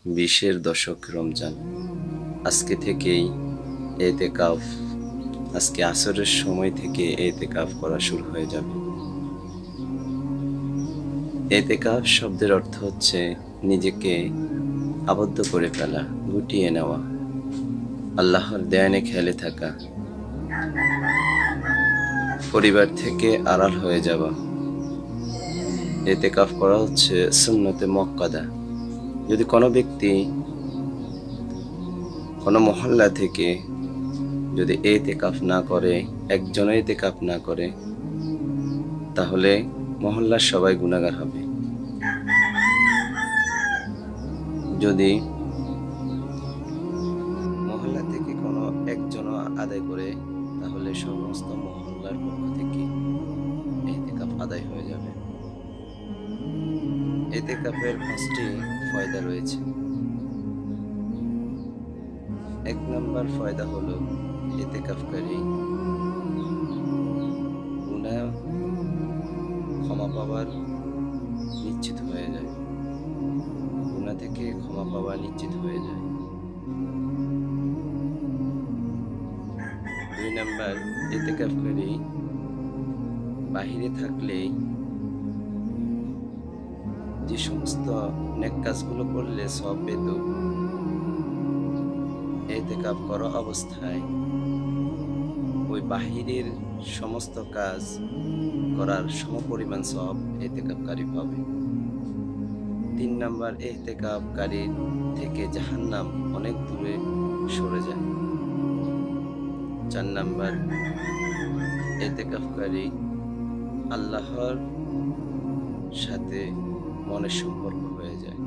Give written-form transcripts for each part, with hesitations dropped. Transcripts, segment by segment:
20-এর দশক রমজান। আজকে থেকেই এতেকাফ, আজকে আসরের সময় থেকে এতেকাফ করা শুরু হয়ে যাবে। এতেকাফ শব্দের অর্থ হচ্ছে নিজেকে আবদ্ধ করে ফেলা, গুটিয়ে নেওয়া, আল্লাহর ধ্যানে খেলে থাকা, পরিবার থেকে আড়াল হয়ে যাওয়া। এতেকাফ করা হচ্ছে সুন্নতে মুআক্কাদা। যদি কোনো ব্যক্তি কোনো মহল্লা থেকে যদি এতেকাফ না করে, একজন এতেকাফ না করে, তাহলে মহল্লার সবাই গুনাহগার হবে। যদি মহল্লা থেকে কোনো একজন আদায় করে, তাহলে সমস্ত মহল্লার পক্ষ থেকে এতেকাফ আদায় হয়ে যাবে। এতেকাফের 5টি ফায়দা রয়েছে। 1 নম্বর ফায়দা হলো এতেকাফকারী গুনাহ ক্ষমা পাওয়ার নিশ্চিত হয়ে যায়, গুনাহ থেকে ক্ষমা পাওয়া নিশ্চিত হয়ে যায়। 2 নম্বর, এতেকাফকারী বাহিরে থাকলে যে সমস্ত নেক কাজগুলো করলে সওয়াব পেত, এতেকাফ করা অবস্থায় ওই বাহিরের সমস্ত কাজ করার সমপরিমাণ সওয়াব এতেকাফকারী পাবে। 3 নম্বর, এতেকাফকারীর থেকে জাহান্নাম অনেক দূরে সরে যায়। 4 নম্বর, এতেকাফকারী আল্লাহর সাথে মনের সম্পর্ক হয়ে যায়।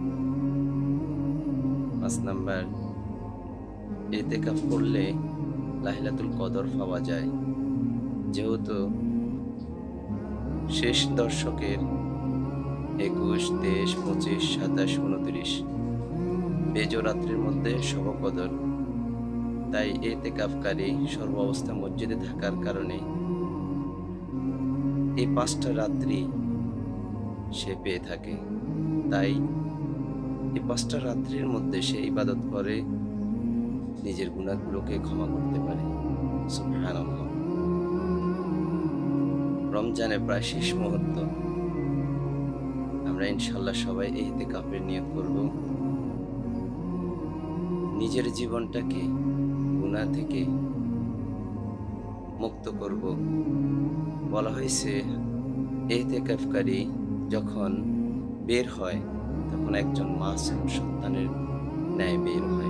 5 নম্বর, এতেকাফ করলে লাইলাতুল কদর পাওয়া যায়, যেহেতু শেষ দশকের 21, 23, 25, 27, 29 বেজরাত্রির মধ্যে শবে কদর। তাই এতেকাফকারী সর্বাবস্থা মসজিদে থাকার কারণে এই 5টা রাত্রি সে পেয়ে থাকে। তাই এই 5টা রাত্রির মধ্যে সে ইবাদত করে নিজের গুনাহগুলোকে ক্ষমা করতে পারে। সুবহানাল্লাহ। রমজানের প্রায় শেষ মুহূর্ত, আমরা ইনশাআল্লাহ সবাই ইতিকাফের নিয়ত করব। নিজের জীবনটাকে গুনাহ থেকে মুক্ত করব। বলা হয়েছে ইতিকাফকারী যখন বের হয় তখন একজন মাসুম সন্তানের ন্যায় বের হয়।